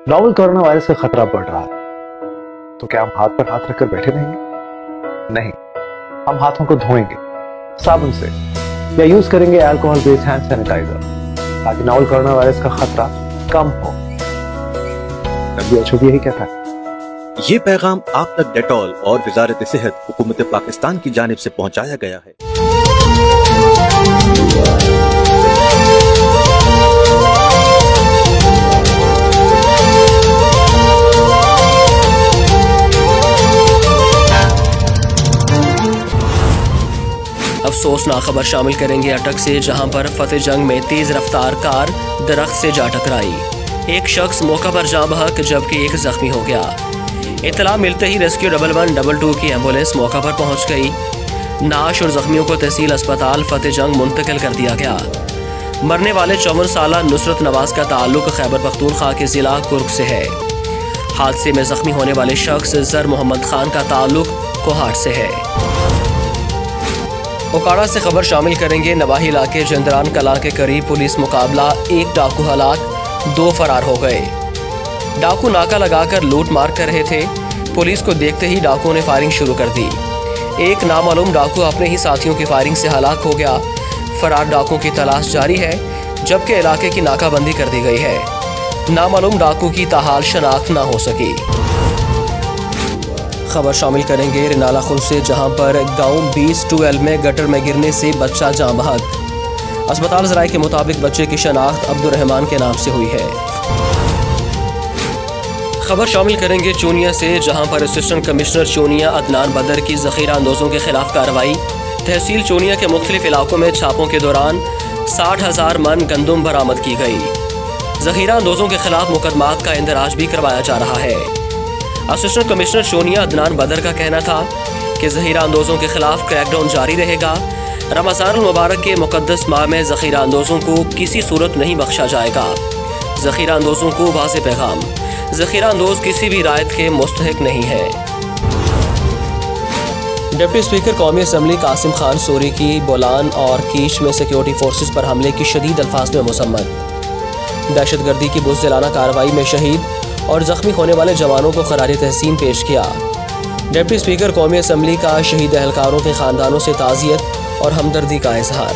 Novel corona virus का खतरा बढ़ रहा है, तो क्या हम हाथ पर हाथ रखकर बैठे रहेंगे? नहीं, हम हाथों को धोएंगे साबुन से या यूज करेंगे अल्कोहल बेस्ड हैंड सैनिटाइजर ताकि नोवेल कोरोना वायरस का खतरा कम हो। WHO भी यही कहता है। ये पैगाम आप तक डेटॉल और वजारत सेहत हुकूमत पाकिस्तान की जानिब से पहुंचाया गया है। अफसोसनाक खबर शामिल करेंगे अटक से, जहां पर फतेह जंग में तेज रफ्तार कार दरख्त से जा टकराई। एक शख्स मौका पर जाँ बहक जबकि एक जख्मी हो गया। इत्तला मिलते ही रेस्क्यू 1112 की एम्बुलेंस मौका पर पहुंच गई। नाश और जख्मियों को तहसील अस्पताल फतेह जंग मुंतकिल कर दिया गया। मरने वाले 54 साला नुसरत नवाज का ताल्लुक खैबर पख्तूनख्वा के जिला कुर्ग से है। हादसे में जख्मी होने वाले शख्स जर मोहम्मद खान का ताल्लुक कोहाट से है। ओकाड़ा से खबर शामिल करेंगे। नवाही इलाके जंदरान कला के करीब पुलिस मुकाबला, एक डाकू हलाक, 2 फरार हो गए। डाकू नाका लगाकर लूट मार कर रहे थे। पुलिस को देखते ही डाकुओं ने फायरिंग शुरू कर दी। एक नामालूम डाकू अपने ही साथियों की फायरिंग से हलाक हो गया। फरार डाकुओं की तलाश जारी है, जबकि इलाके की नाकाबंदी कर दी गई है। नामालूम डाकू की ताहाल शनाख्त न हो सकी। खबर शामिल करेंगे रिनाला खुल से, जहां पर गांव 20-12 में गटर में गिरने से बच्चा जाँ बहक। अस्पताल ज़राए के मुताबिक बच्चे की शनाख्त अब्दुर्रहमान के नाम से हुई है। खबर शामिल करेंगे चूनिया से, जहां पर असिस्टेंट कमिश्नर चूनिया अदनान बदर की ज़ख़ीरा अंदोज़ों के खिलाफ कार्रवाई। तहसील चूनिया के मुख्तलिफ इलाकों में छापों के दौरान 60,000 मन गंदुम बरामद की गई। ज़ख़ीरा अंदोज़ों के खिलाफ मुकदमात का इंदराज भी करवाया जा रहा है। असिस्टेंट कमिश्नर चूनिया अदनान बदर का कहना था कि ज़ख़ीरा अंदोज़ों के खिलाफ क्रैकडाउन जारी रहेगा। रमज़ानुल मुबारक के मुक़द्दस माह में ज़ख़ीरा अंदोज़ों को किसी सूरत नहीं बख्शा जाएगा। ज़ख़ीरा अंदोज़ों को वाज़ेह पैगाम, ज़ख़ीरा अंदोज़ किसी भी रायत के मुस्तहिक नहीं है। डिप्टी स्पीकर कौमी असम्बली कासिम खान सूरी की बोलान और कीश में सिक्योरिटी फोर्सेस पर हमले की शदीद अल्फाज में मसम्मत। दहशतगर्दी की बुज़दिलाना कार्रवाई में शहीद और जख्मी होने वाले जवानों को ख़राज तहसीन पेश किया। डिप्टी स्पीकर कौमी असम्बली का शहीद एहलकारों के ख़ानदानों से ताज़ियत और हमदर्दी का इजहार।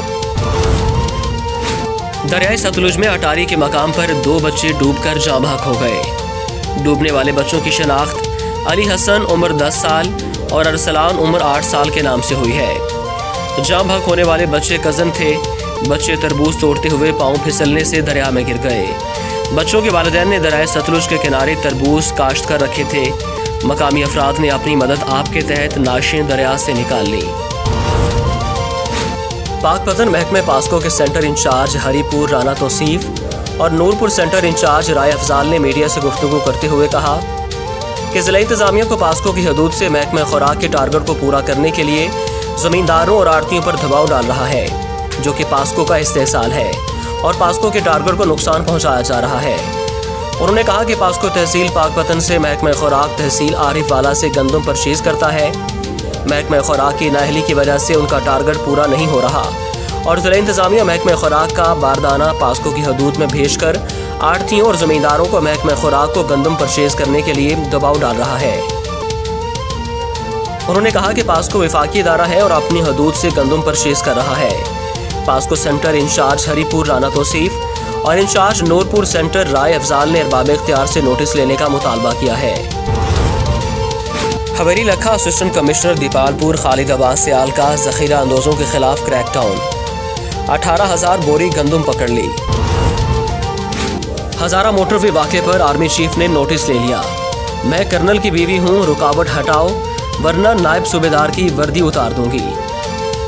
दरियाई सतलुज में अटारी के मकाम पर 2 बच्चे डूबकर जाँ बहक हो गए। डूबने वाले बच्चों की शनाख्त अली हसन उम्र 10 साल और अरसलान उम्र 8 साल के नाम से हुई है। जाँ बहक होने वाले बच्चे कज़न थे। बच्चे तरबूज तोड़ते हुए पाँव फिसलने से दरिया में गिर गए। बच्चों के वालिदैन ने दरियाए सतलुज के किनारे तरबूज काश्त कर रखे थे। मकामी अफराद ने अपनी मदद आप के तहत नाशें दरिया से निकाल ली। पाकपतन महकमे पास्को के सेंटर इंचार्ज हरीपुर राना तौसीफ और नूरपुर सेंटर इंचार्ज राय अफजाल ने मीडिया से गुफ्तगू करते हुए कहा कि ज़िला इंतज़ामिया को पास्को की हदूद से महकमा खुराक के टारगेट को पूरा करने के लिए ज़मींदारों और आड़तियों पर दबाव डाल रहा है, जो कि पास्को का इस्तेहसाल है और पास्को के टारगेट को नुकसान पहुंचाया जा रहा है। उन्होंने कहा कि पास्को तहसील पाकपतन से महकमा खुराक तहसील आरिफ वाला से गंदम परचेज करता है। महकमा खुराक की नाअहली की वजह से उनका टारगेट पूरा नहीं हो रहा और ज़िला इंतज़ामिया महकमा खुराक का बारदाना पास्को की हदूद में भेज कर आड़तियों और ज़मींदारों को महकमा खुराक को गंदम परचेज करने के लिए दबाव डाल रहा है। उन्होंने कहा कि पास्को वफाकी इदारा है और अपनी हदूद से गंदम परचेज कर रहा है। पास्को सेंटर इंचार्ज हरीपुर राना तौसीफ और इंचार्ज नूरपुर सेंटर राय अफजाल ने अरबाब इख्तियार से नोटिस लेने का मुतालबा किया है। हवेली लखा असिस्टेंट कमिश्नर दीपालपुर खालिद अब्बास सियाल का ज़ख़ीरा अंदोज़ों के खिलाफ क्रैकडाउन, 18,000 बोरी गंदम पकड़ ली। हज़ारा मोटरवे वाक़े पर आर्मी चीफ ने नोटिस ले लिया। मैं कर्नल की बीवी हूँ, रुकावट हटाओ वरना नायब सूबेदार की वर्दी उतार दूंगी।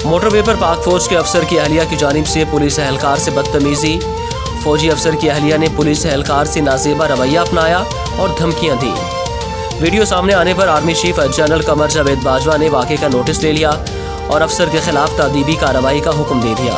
मोटरवे पर पाक फौज के अफसर की अहलिया की जानिब से पुलिस एहलकार से बदतमीजी। फौजी अफसर की अहलिया ने पुलिस एहलकार से नाजेबा रवैया अपनाया और धमकियां दी। वीडियो सामने आने पर army chief general Qamar Javed Bajwa ने वाक़े का नोटिस ले लिया और अफसर के खिलाफ तादीबी कार्रवाई का हुक्म दे दिया।